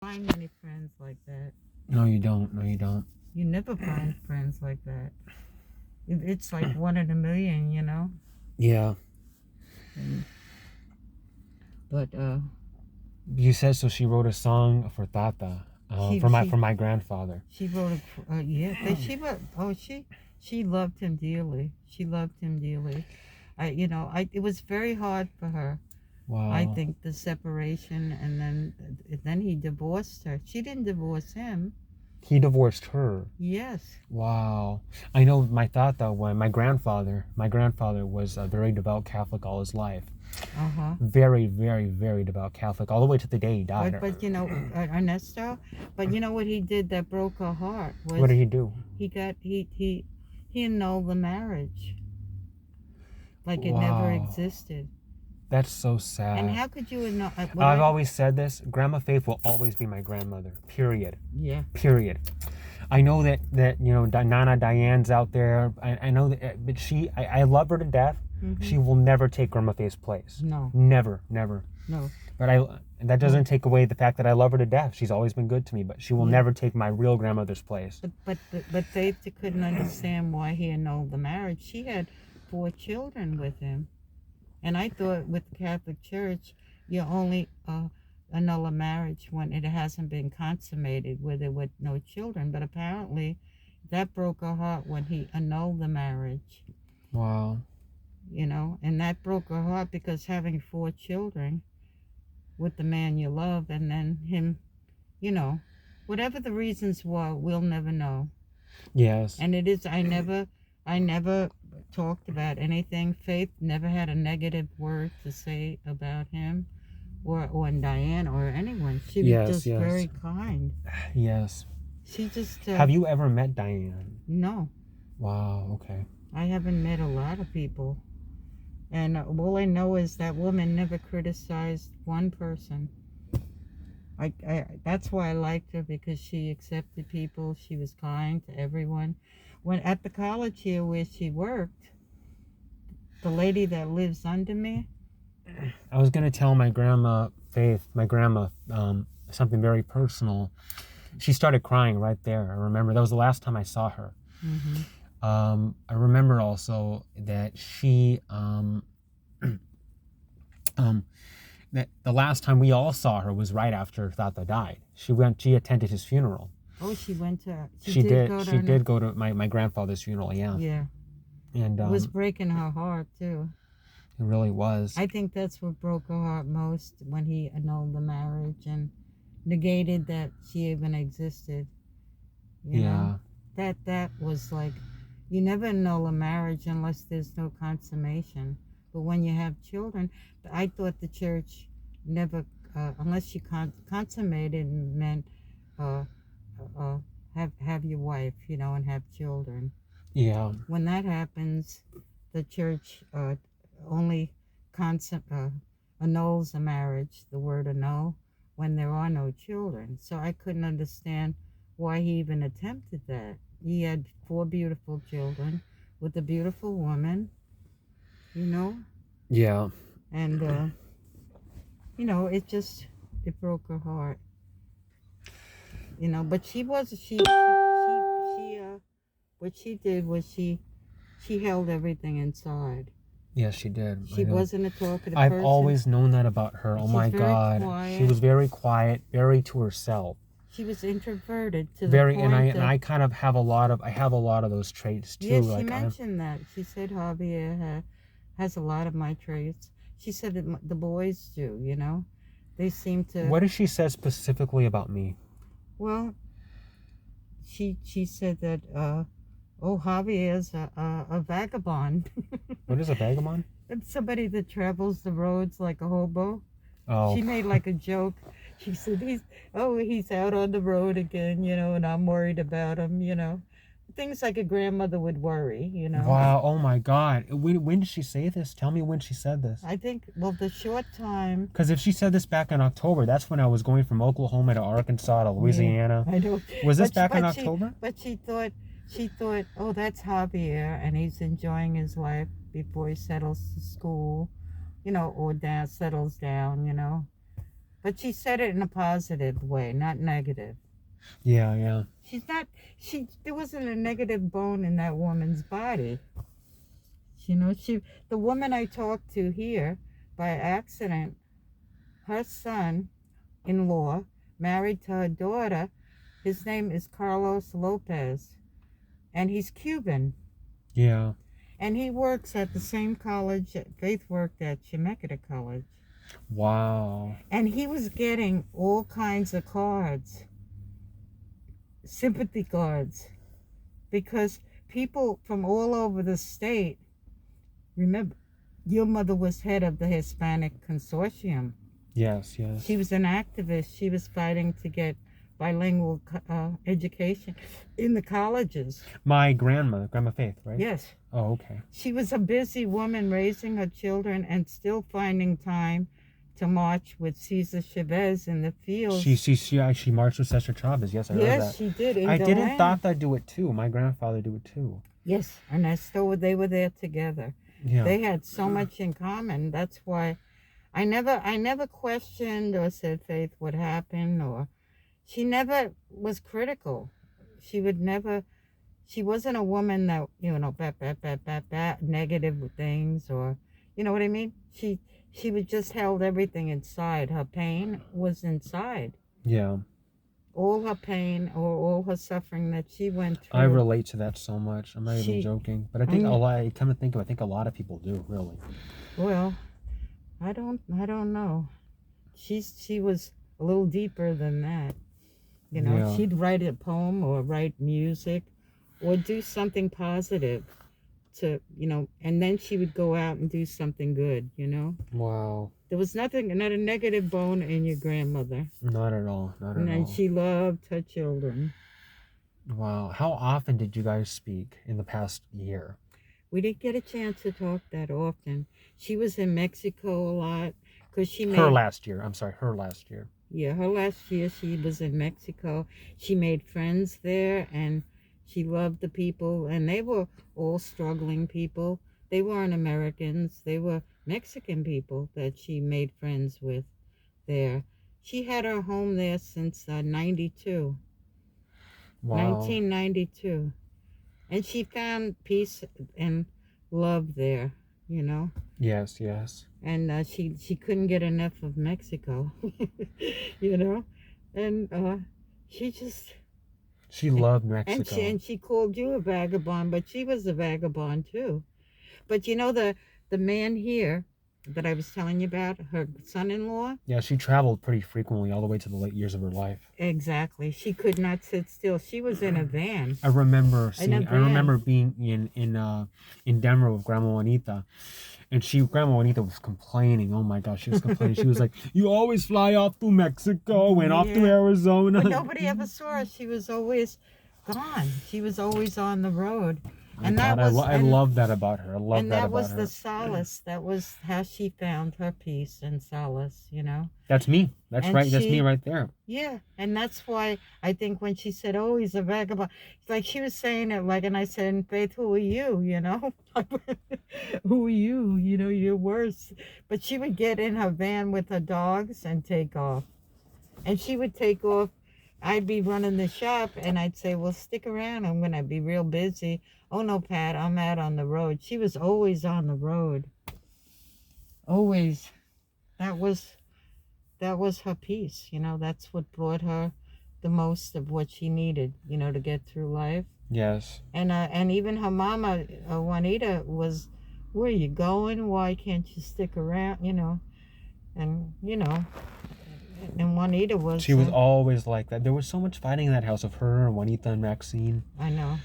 Find many friends like that. No, you don't. No, you don't. You never find friends like that. It's like one in a million, you know. Yeah. And, but You said so. She wrote a song for Tata, she for she my grandfather. she wrote a yeah. She wrote. Oh, she loved him dearly. She loved him dearly. I it was very hard for her. I Wow. think the separation, and then he divorced her. She didn't divorce him. He divorced her. Yes. Wow. I know my Tata, when my grandfather was a very devout Catholic all his life. Uh-huh. Very, very, very devout Catholic, all the way to the day he died. But Ernesto, but you know what he did that broke her heart was What did he do? he annulled the marriage, like it never Wow. existed. That's so sad. And how could you annul? I've always said this. Grandma Faith will always be my grandmother. Period. Yeah. Period. I know that Nana Diane's out there. I know that, but I love her to death. Mm-hmm. She will never take Grandma Faith's place. No. Never. No. But that doesn't take away the fact that I love her to death. She's always been good to me, but she will never take my real grandmother's place. But Faith couldn't understand why he annulled the marriage. She had 4 children with him, and I thought with the Catholic Church, you only annul a marriage when it hasn't been consummated, where there were no children. But apparently, that broke her heart when he annulled the marriage. Wow. And that broke her heart because having 4 children with the man you love, and then him, whatever the reasons were, we'll never know. Yes. And it is, I never talked about anything. Faith never had a negative word to say about him or Diane or anyone. She was just very kind. Yes. She just... Have you ever met Diane? No. Wow, okay. I haven't met a lot of people. And all I know is that woman never criticized one person. That's why I liked her, because she accepted people. She was kind to everyone. When at the college here where she worked, the lady that lives under me. I was going to tell my grandma Faith, something very personal. She started crying right there. I remember that was the last time I saw her. Mm-hmm. I remember also that she, that the last time we all saw her was right after Tata died. She attended his funeral. Oh, she went to... She did go to my grandfather's funeral, yeah. Yeah. And it was breaking her heart, too. It really was. I think that's what broke her heart most, when he annulled the marriage and negated that she even existed. You know? That was like, you never annul a marriage unless there's no consummation. But when you have children, I thought the church never, unless you consummated, meant have your wife, and have children. Yeah. When that happens, the church only annuls a marriage, the word annul, when there are no children. So I couldn't understand why he even attempted that. He had 4 beautiful children with a beautiful woman, Yeah. And, it broke her heart. But what she did was she held everything inside. Yes, she did. She wasn't a talkative person. I've always known that about her. Oh my God. Quiet. She was very quiet, very to herself. She was introverted to very, the point and I kind of have a lot of those traits too. Yeah, she mentioned that. She said Javier has a lot of my traits. She said that the boys do, They seem to... What did she say specifically about me? Well, she said that, Javier's a vagabond. What is a vagabond? It's somebody that travels the roads like a hobo. Oh. She made like a joke. She said, he's out on the road again, and I'm worried about him, Things like a grandmother would worry, Wow, oh my God. When did she say this? Tell me when she said this. I think, the short time. Because if she said this back in October, that's when I was going from Oklahoma to Arkansas to Louisiana. Yeah, I know. Was this back in October? But she thought, oh, that's Javier, and he's enjoying his life before he settles to school, or settles down, But she said it in a positive way, not negative. Yeah, yeah. She's not, there wasn't a negative bone in that woman's body. You know, the woman I talked to here by accident, her son-in-law married to her daughter. His name is Carlos Lopez, and he's Cuban. Yeah. And he works at the same college that Faith worked at, Chemeketa College. Wow. And he was getting all kinds of cards, sympathy cards, because people from all over the state, remember, your mother was head of the Hispanic Consortium. Yes, yes. She was an activist. She was fighting to get bilingual education in the colleges. My grandmother, Grandma Faith, right? Yes. Oh, okay. She was a busy woman raising her children and still finding time to march with Cesar Chavez in the fields. She marched with Cesar Chavez. Yes, I heard that. Yes, she did. I didn't thought that do it too. My grandfather do it too. Yes, and they were there together. Yeah. They had so much in common. That's why I never questioned or said, Faith, what happened, or she never was critical. She wasn't a woman that, negative things, or, you know what I mean? She was just held everything inside. Her pain was inside. Yeah. All her pain or all her suffering that she went through. I relate to that so much. I'm not even joking. But I think come to think of it, I think a lot of people do, really. Well, I don't know. She was a little deeper than that. You know, Yeah. She'd write a poem or write music or do something positive to, and then she would go out and do something good, Wow. There was not a negative bone in your grandmother. Not at all. Not at all. And she loved her children. Wow. How often did you guys speak in the past year? We didn't get a chance to talk that often. She was in Mexico a lot because she made... Her last year. I'm sorry, her last year. Yeah, her last year she was in Mexico. She made friends there and she loved the people, and they were all struggling people. They weren't Americans. They were Mexican people that she made friends with there. She had her home there since 92. Wow. 1992. And she found peace and love there, Yes, yes. And she couldn't get enough of Mexico, And She loved Mexico. And she called you a vagabond, but she was a vagabond too. But the man here that I was telling you about, her son-in-law? Yeah, she traveled pretty frequently all the way to the late years of her life. Exactly. She could not sit still. She was in a van. I remember being in Denver with Grandma Juanita. And Grandma Juanita was complaining. Oh my gosh, she was complaining. She was like, "You always fly off to Mexico and off to Arizona." But nobody ever saw her. She was always gone. She was always on the road. And I love that about her. I love that about her. And that was the solace. That was how she found her peace and solace, That's me. That's right. That's me right there. Yeah. And that's why I think when she said, "Oh, he's a vagabond," like she was saying it and I said, "In Faith, who are you, Who are you? You're worse." But she would get in her van with her dogs and take off. And she would take off. I'd be running the shop and I'd say, "Well, stick around. I'm going to be real busy." "Oh, no, Pat, I'm out on the road." She was always on the road. Always. That was her peace. That's what brought her the most of what she needed, to get through life. Yes. And even her mama, Juanita, was, "Where are you going? Why can't you stick around?" And, and Juanita was... She was always like that. There was so much fighting in that house of her and Juanita and Maxine. I know.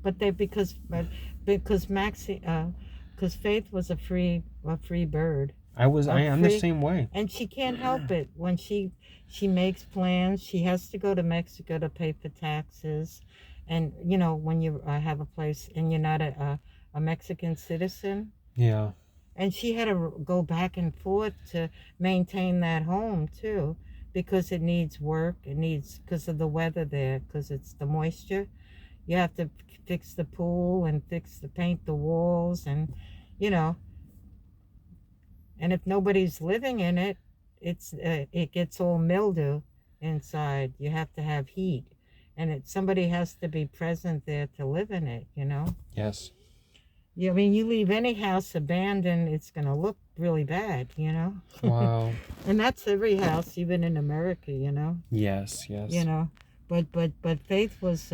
But because Faith was a free bird. I am the same way. And she can't help it. When she makes plans, she has to go to Mexico to pay for taxes. And, when you have a place and you're not a Mexican citizen. Yeah. And she had to go back and forth to maintain that home, too, because it needs work. Because of the weather there, because it's the moisture. You have to fix the pool and paint the walls and, And if nobody's living in it, it gets all mildew inside. You have to have heat, and somebody has to be present there to live in it. Yes. Yeah, I mean, you leave any house abandoned, it's gonna look really bad. Wow. And that's every house, even in America. Yes. But Faith was,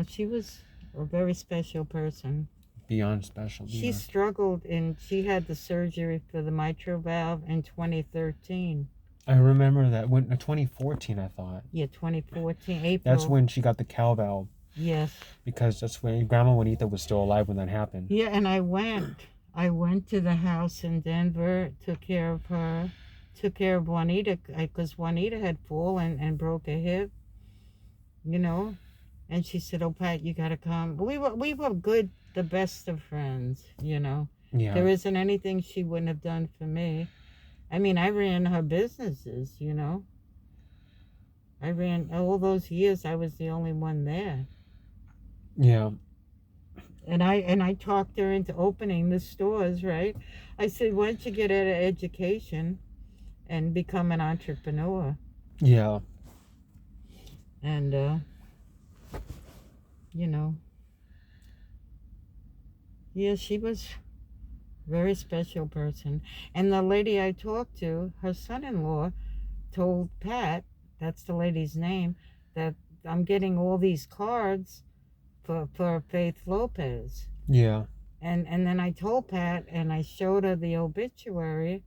she was a very special person. Beyond special. She struggled, and she had the surgery for the mitral valve in 2013. I remember that when 2014, I thought. Yeah, 2014 April. That's when she got the cow valve. Yes. Because that's when Grandma Juanita was still alive when that happened. Yeah, and I went to the house in Denver, took care of her, took care of Juanita, because Juanita had fallen and broke a hip, and she said, "Oh, Pat, you gotta come." We were good, the best of friends. Yeah. There isn't anything she wouldn't have done for me. I mean, I ran her businesses. I ran all those years. I was the only one there. Yeah. And I talked her into opening the stores, right? I said, "Why don't you get an education and become an entrepreneur?" Yeah. And yeah, she was a very special person. And the lady I talked to, her son-in-law, told Pat, that's the lady's name, that I'm getting all these cards for Faith Lopez. Yeah. And then I told Pat, and I showed her the obituary,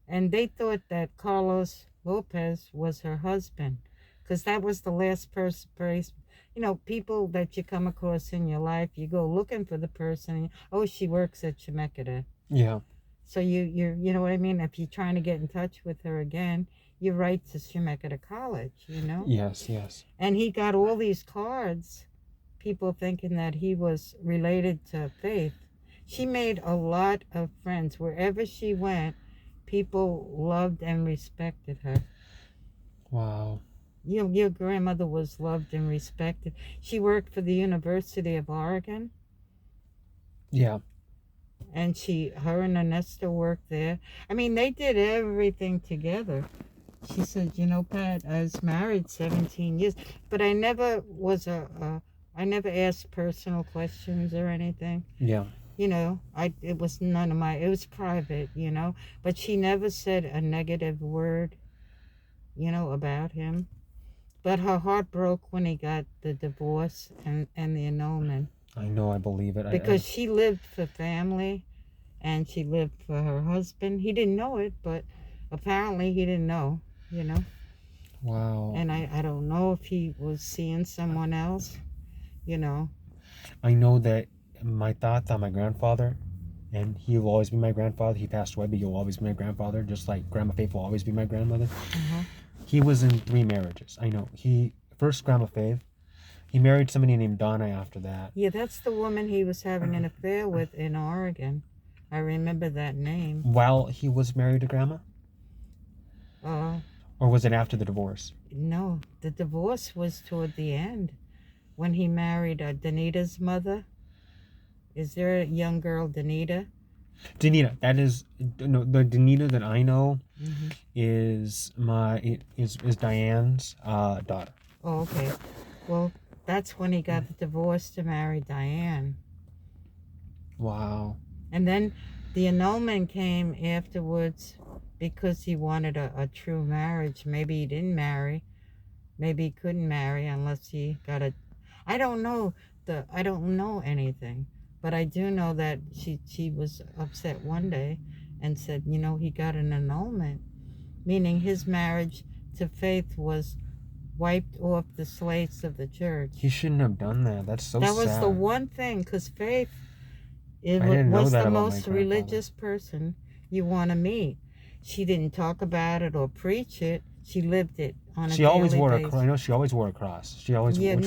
and they thought that Carlos Lopez was her husband, because that was the last person, people that you come across in your life. You go looking for the person. Oh, she works at Chemeketa. Yeah. So you know what I mean? If you're trying to get in touch with her again, you write to Chemeketa College, Yes. And he got all these cards, people thinking that he was related to Faith. She made a lot of friends. Wherever she went, people loved and respected her. Wow. Your grandmother was loved and respected. She worked for the University of Oregon. Yeah. And her and Ernesto worked there. I mean, they did everything together. She said, "Pat, I was married 17 years, but I never was I never asked personal questions or anything. Yeah. It was none of it was private, but she never said a negative word, about him. But her heart broke when he got the divorce and the annulment. I know, I believe it. Because she lived for family, and she lived for her husband. He didn't know it, but apparently he didn't know, Wow. And I don't know if he was seeing someone else, I know that my tata, my grandfather, and he will always be my grandfather. He passed away, but he'll always be my grandfather, just like Grandma Faith will always be my grandmother. Uh-huh. He was in 3 marriages. I know. First Grandma Faith, he married somebody named Donna after that. Yeah, that's the woman he was having an affair with in Oregon. I remember that name. While he was married to Grandma? Or was it after the divorce? No, the divorce was toward the end, when he married Danita's mother. Is there a young girl, Danita? Danita, that is no. The Danita that I know Mm-hmm. is Diane's daughter. Oh, okay. Well, that's when he got the divorce to marry Diane. Wow. And then the annulment came afterwards because he wanted a true marriage. Maybe he didn't marry. Maybe he couldn't marry unless he got I don't know anything, but I do know that she was upset one day and said, he got an annulment, meaning his marriage to Faith was wiped off the slates of the church. He shouldn't have done that. That's so sad. That was the one thing, because Faith was the most religious person you want to meet. She didn't talk about it or preach it. She lived it on a daily basis. I know she always wore a cross. She always. Yeah,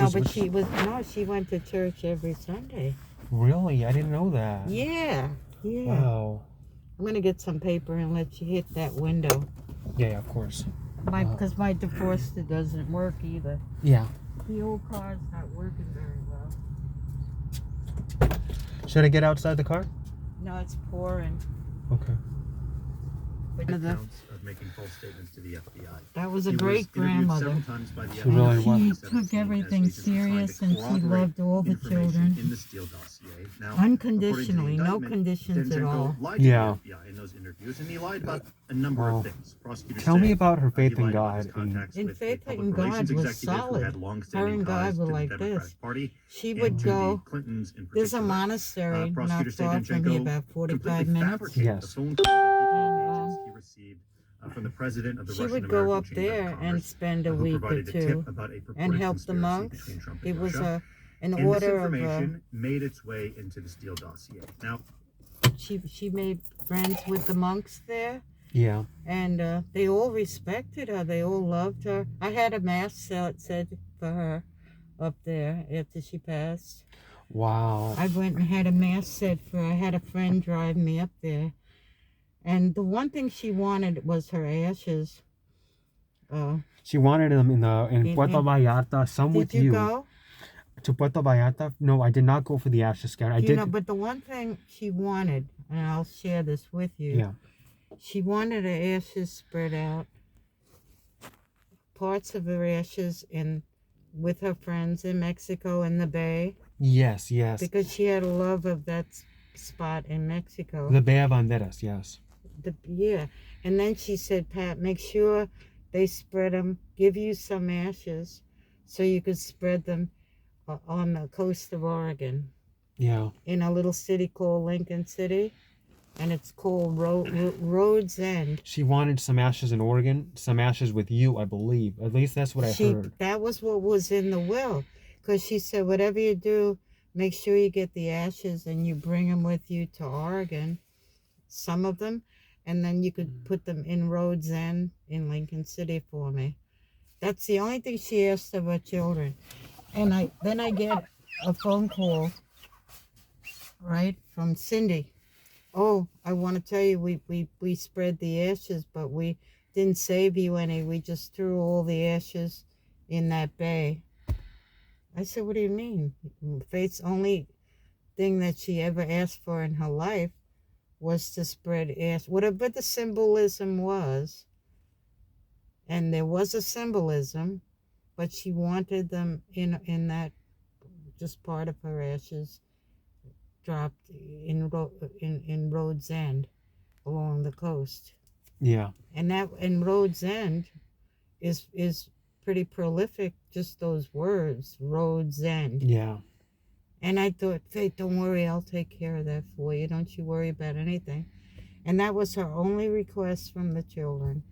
she went to church every Sunday. Really, I didn't know that. Yeah. Wow. I'm gonna get some paper and let you hit that window. Yeah, of course. Because my defroster doesn't work either. Yeah. The old car's not working very well. Should I get outside the car? No, it's pouring. Okay. But accounts of making false statements to the FBI. that was a He great was interviewed grandmother. several times by the She FBI really in was. She 2017 took everything as agents were trying to serious and she corroborate loved all the information children. in the Steele dossier. Now, Unconditionally, no according to the indictment, conditions at all. Danchenko lied to Yeah. the FBI in those interviews, and he lied about a number Wow. of things. Prosecutors Tell me say, about her he faith in lied about his God. contacts And with a faith public in God relations was executive who solid. had Her long-standing and ties God to were the like Democratic this. Party She and would to go. the Clintons in There's a particular. monastery not Prosecutors say far from here, Danchenko about 45 completely minutes. fabricated Yes. the phone call that And, agents he received from the president of the she Russian would go American up Chamber there of and Commerce, spend a who week or provided a two tip about a and purported help the conspiracy monks. between Trump It and was Russia. an And this order of. information made its way into the Steele dossier. Now, She made friends with the monks there, Yeah. and they all respected her. They all loved her. I had a mass said for her up there after she passed. Wow. I went and had a mass said for her. I had a friend drive me up there. And the one thing she wanted was her ashes. She wanted them in Puerto Vallarta. Some Did with you you. go? To Puerto Vallarta? No, I did not go for the ashes scatter. I You did. know, but the one thing she wanted, and I'll share this with you. Yeah. She wanted her ashes spread out, parts of her ashes with her friends in Mexico in the Bay, Yes, yes. because she had a love of that spot in Mexico. The Bay of Banderas, yes. Yeah, and then she said, Pat, make sure they spread them, give you some ashes so you could spread them on the coast of Oregon Yeah. in a little city called Lincoln City, and it's called Rhodes End. She wanted some ashes in Oregon, some ashes with you, I believe. At least that's what I heard. That was what was in the will, because she said, whatever you do, make sure you get the ashes and you bring them with you to Oregon, some of them, and then you could put them in Rhodes End in Lincoln City for me. That's the only thing she asked of her children. And then I get a phone call, right, from Cindy. Oh, I want to tell you, we spread the ashes, but we didn't save you any. We just threw all the ashes in that bay. I said, what do you mean? Faith's only thing that she ever asked for in her life was to spread ashes, whatever the symbolism was. And there was a symbolism, but she wanted them in that, just part of her ashes dropped in Rhodes End along the coast. Yeah. And that in Rhodes End is pretty prolific, just those words, Rhodes End. Yeah. And I thought, Faith, don't worry, I'll take care of that for you. Don't you worry about anything. And that was her only request from the children.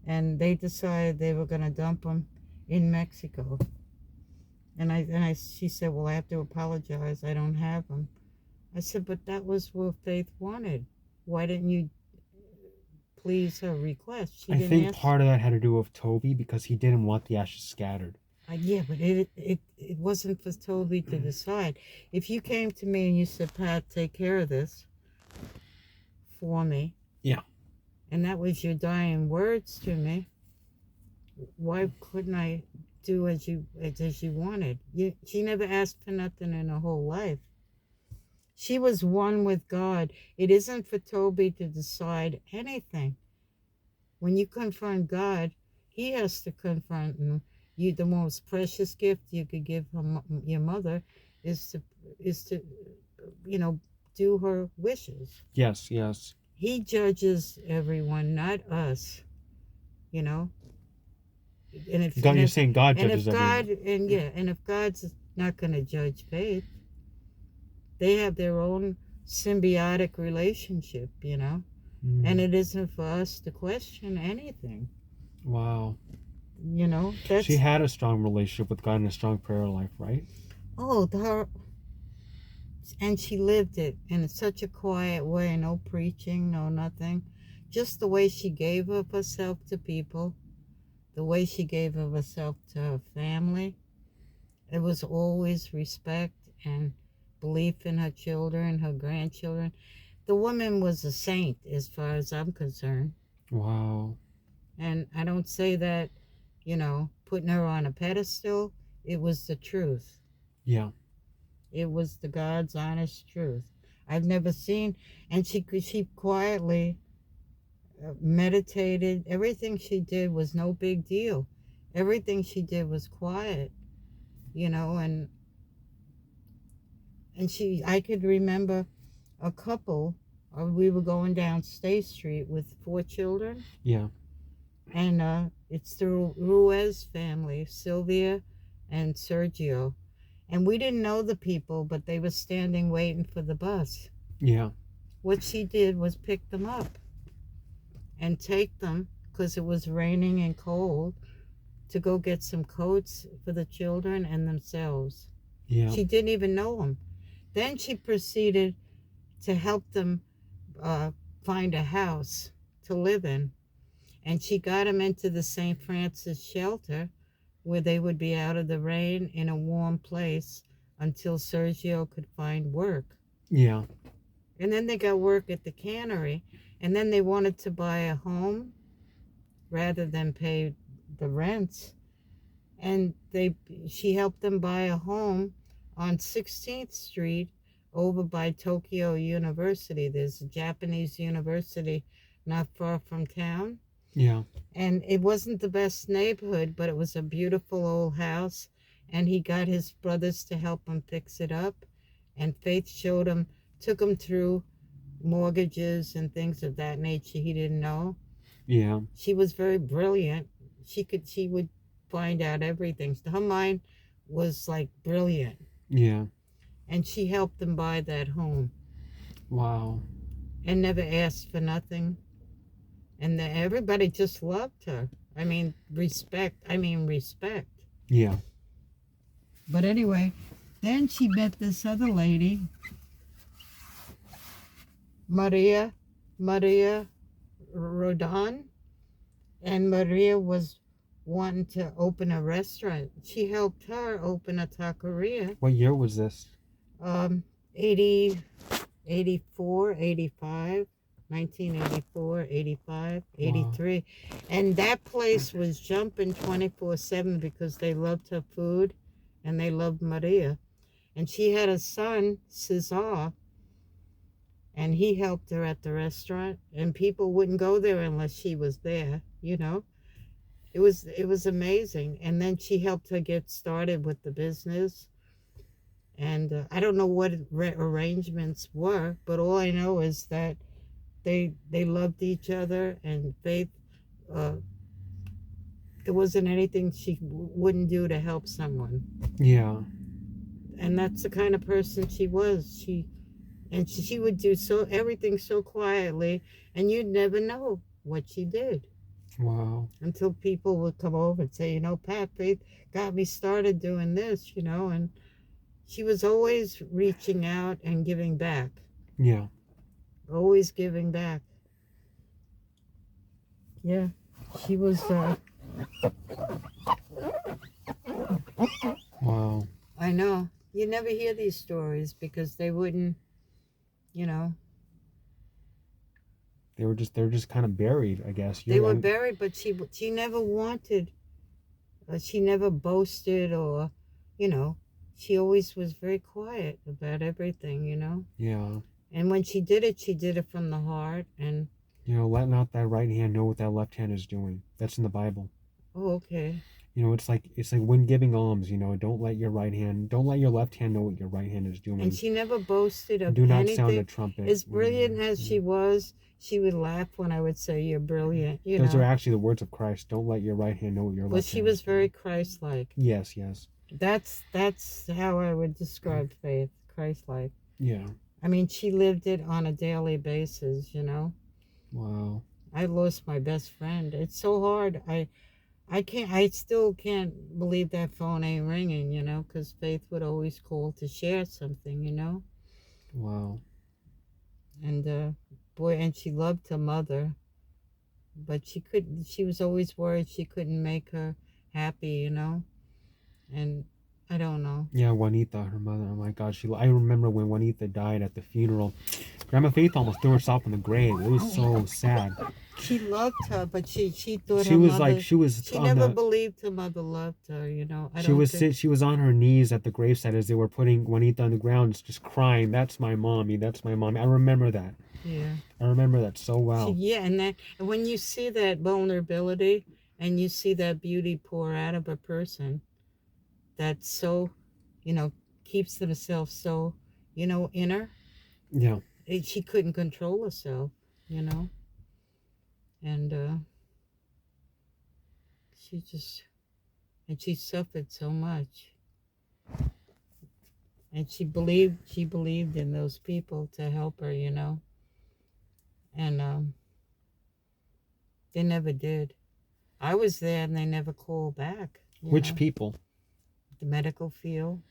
And they decided they were going to dump them in Mexico. And she said, well, I have to apologize. I don't have them. I said, but that was what Faith wanted. Why didn't you please her request? I think part of that had to do with Toby because he didn't want the ashes scattered. Yeah, but it wasn't for Toby to decide. If you came to me and you said, Pat, take care of this for me. Yeah. And that was your dying words to me. Why couldn't I do as you wanted? She never asked for nothing in her whole life. She was one with God. It isn't for Toby to decide anything. When you confront God, he has to confront you. The most precious gift you could give your mother is to do her wishes. Yes, yes. He judges everyone, not us. And You're saying God judges everyone. And if God's not going to judge Faith, they have their own symbiotic relationship, and it isn't for us to question anything. Wow. She had a strong relationship with God and a strong prayer life, right? Oh, and she lived it in such a quiet way, no preaching, no nothing. Just the way she gave of herself to people, the way she gave of herself to her family. It was always respect and belief in her children, her grandchildren. The woman was a saint as far as I'm concerned. Wow. And I don't say that, putting her on a pedestal. It was the truth. Yeah. It was the God's honest truth. I've never seen, and she quietly meditated. Everything she did was no big deal. Everything she did was quiet, you know, and I could remember a couple, we were going down State Street with 4 children, Yeah. and it's the Ruiz family, Sylvia and Sergio. And we didn't know the people, but they were standing waiting for the bus. Yeah. What she did was pick them up and take them, because it was raining and cold, to go get some coats for the children and themselves. Yeah. She didn't even know them. Then she proceeded to help them find a house to live in. And she got them into the St. Francis shelter, where they would be out of the rain in a warm place until Sergio could find work. Yeah. And then they got work at the cannery. And then they wanted to buy a home rather than pay the rent. And she helped them buy a home on 16th Street over by Tokyo University. There's a Japanese university not far from town. Yeah. And it wasn't the best neighborhood, but it was a beautiful old house. And he got his brothers to help him fix it up. And Faith took him through mortgages and things of that nature he didn't know. Yeah. She was very brilliant. She would find out everything. Her mind was like brilliant. Yeah. And she helped them buy that home. Wow. And never asked for nothing. And everybody just loved her. I mean, respect. Yeah. But anyway, then she met this other lady, Maria Rodon. And Maria was wanting to open a restaurant. She helped her open a taqueria. What year was this? 80, 84, 85, 1984, 85, 83. Wow. And that place was jumping 24/7 because they loved her food and they loved Maria. And she had a son, Cesar, and he helped her at the restaurant. And people wouldn't go there unless she was there, you know. It was amazing. And then she helped her get started with the business. And I don't know what arrangements were, but all I know is that they loved each other, and Faith, there wasn't anything she wouldn't do to help someone. Yeah. And that's the kind of person she was. She would do everything so quietly, and you'd never know what she did. Wow. Until people would come over and say, you know, Pat, Faith got me started doing this, you know, and she was always reaching out and giving back. Yeah. Always giving back. Yeah. She was, Wow. I know. You never hear these stories because they wouldn't, you know. They're just kind of buried, I guess. They were buried, but she never wanted, she never boasted or, you know, she always was very quiet about everything, you know. Yeah. And when she did it from the heart. And you know, let not that right hand know what that left hand is doing. That's in the Bible. Oh, okay. You know, it's like when giving alms, you know, don't let your left hand know what your right hand is doing. And she never boasted of Do not anything. sound a trumpet. As brilliant as she was, she would laugh when I would say, you're brilliant. Those are actually the words of Christ. Don't let your right hand know what your left hand is doing. But she was very Christ-like. Yes, yes. That's how I would describe Faith, Christ-like. Yeah. I mean, she lived it on a daily basis, you know. Wow. I lost my best friend. It's so hard. I still can't believe that phone ain't ringing, you know, because Faith would always call to share something, you know. Wow. And boy, and she loved her mother, but she was always worried she couldn't make her happy, you know. And I don't know. Yeah, Juanita, her mother. Oh my God, I remember when Juanita died at the funeral. Grandma Faith almost threw herself in the grave. It was so sad. She loved her, but she thought She her was mother. like, she was She on never the, believed her mother loved her. You know, I she don't was think. she was on her knees at the gravesite as they were putting Juanita on the ground, just crying. That's my mommy. That's my mommy. I remember that. Yeah. I remember that so well. Yeah, and when you see that vulnerability and you see that beauty pour out of a person, that's so, you know, keeps themselves so, inner. Yeah. She couldn't control herself, you know, and she just, and she suffered so much, and she believed in those people to help her, and they never did. I was there, and they never called back. Which people? The medical field.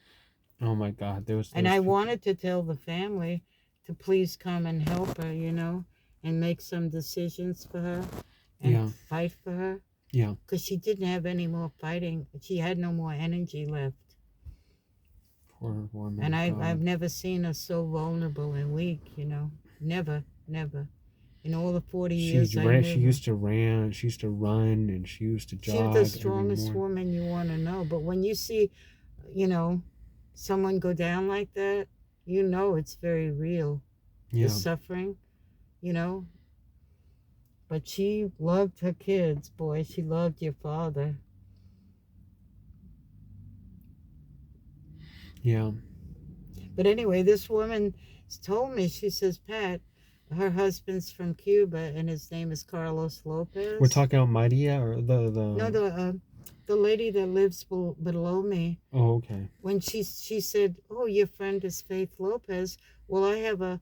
Oh my God, there was. And I wanted to tell the family to please come and help her, and make some decisions for her and fight for her. Yeah. Because she didn't have any more fighting. She had no more energy left. Poor woman. And I've never seen her so vulnerable and weak, Never, never. In all the 40 years I knew She her. used to run, and she used to jog. She was the strongest woman you want to know. But when you see, someone go down like that, it's very real. Yeah. The suffering, But she loved her kids, boy. She loved your father. Yeah. But anyway, this woman told me, she says, Pat, her husband's from Cuba and his name is Carlos Lopez. We're talking about Maria or No, the lady that lives below me. Oh, okay. When she said, oh, your friend is Faith Lopez. Well, I have a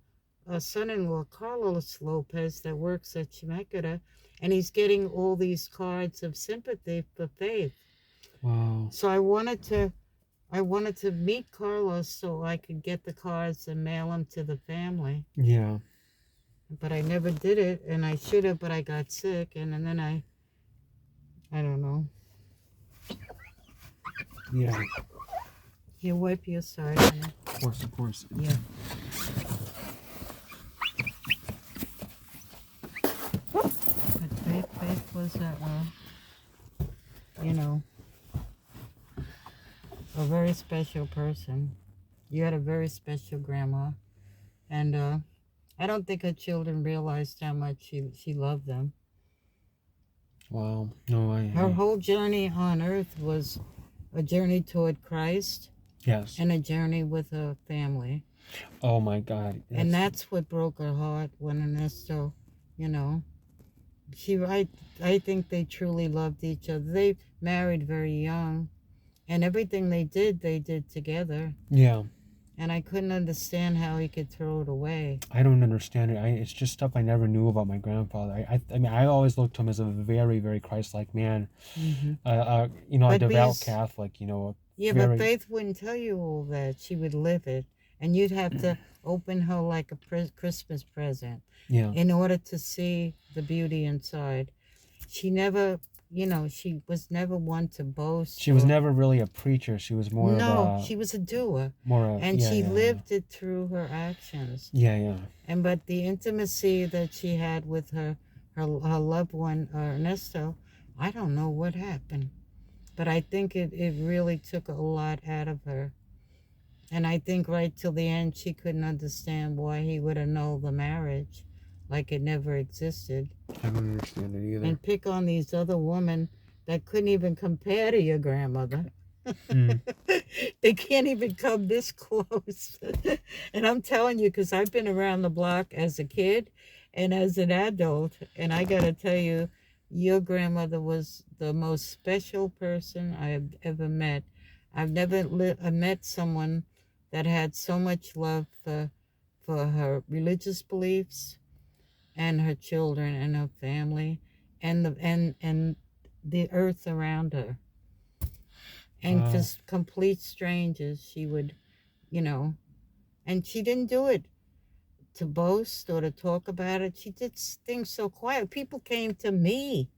son-in-law, Carlos Lopez, that works at Chemeketa, and he's getting all these cards of sympathy for Faith. Wow. So I wanted to meet Carlos so I could get the cards and mail them to the family. Yeah. But I never did it, and I should have, but I got sick, and then I don't know. Yeah. Here, wipe your side, honey. Of course. Yeah. But Faith was a very special person. You had a very special grandma, and I don't think her children realized how much she loved them. Wow. No, Her whole journey on earth was a journey toward Christ. Yes. And a journey with her family. Oh my God. Yes. And that's what broke her heart when Ernesto, I think they truly loved each other. They married very young, and everything they did together. Yeah. And I couldn't understand how he could throw it away. I don't understand it. It's just stuff I never knew about my grandfather. I mean, I always looked to him as a very, very Christ-like man. Mm-hmm. A devout Catholic. Yeah, but Faith wouldn't tell you all that. She would live it, and you'd have to open her like a Christmas present. Yeah. In order to see the beauty inside. She never. She was never one to boast. She was never really a preacher. She was more she was a doer. She lived it through her actions. Yeah. But the intimacy that she had with her loved one, Ernesto, I don't know what happened. But I think it really took a lot out of her. And I think right till the end, she couldn't understand why he would annul the marriage. Like it never existed. I don't understand it either. And pick on these other women that couldn't even compare to your grandmother. They can't even come this close. And I'm telling you, because I've been around the block as a kid and as an adult, and I got to tell you, your grandmother was the most special person I have ever met. I've never met someone that had so much love for her religious beliefs, and her children and her family, and the earth around her, and just complete strangers. She would, and she didn't do it to boast or to talk about it. She did things so quiet. People came to me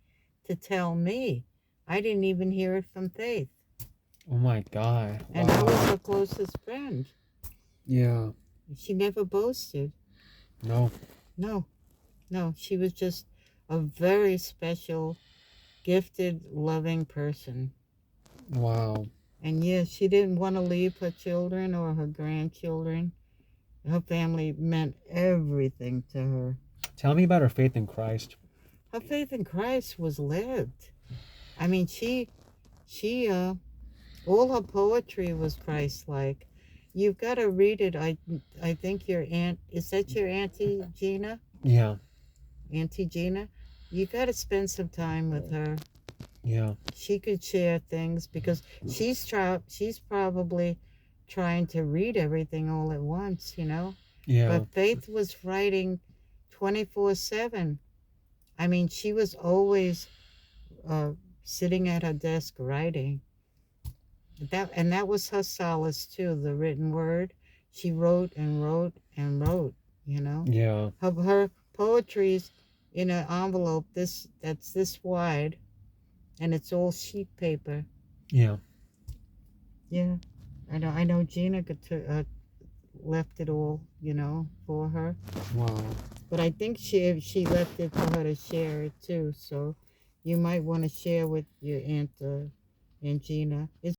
to tell me. I didn't even hear it from Faith. Oh my God! And I was her closest friend. Yeah. She never boasted. No. No, she was just a very special, gifted, loving person. Wow. And yeah, she didn't want to leave her children or her grandchildren. Her family meant everything to her. Tell me about her faith in Christ. Her faith in Christ was lived. I mean, she all her poetry was Christ-like. You've got to read it. I think your aunt, is that your Auntie Gina? Yeah. Auntie Gina? You got to spend some time with her. Yeah. She could share things because she's probably trying to read everything all at once, you know. Yeah. But Faith was writing 24/7. I mean, she was always sitting at her desk writing. That was her solace too, the written word. She wrote and wrote and wrote, you know. Yeah. Her poetry's in an envelope that's this wide, and it's all sheet paper. Yeah. Yeah, I know Gina left it all, you know, for her. Wow. But I think she left it for her to share it too. So you might want to share with your Aunt Gina.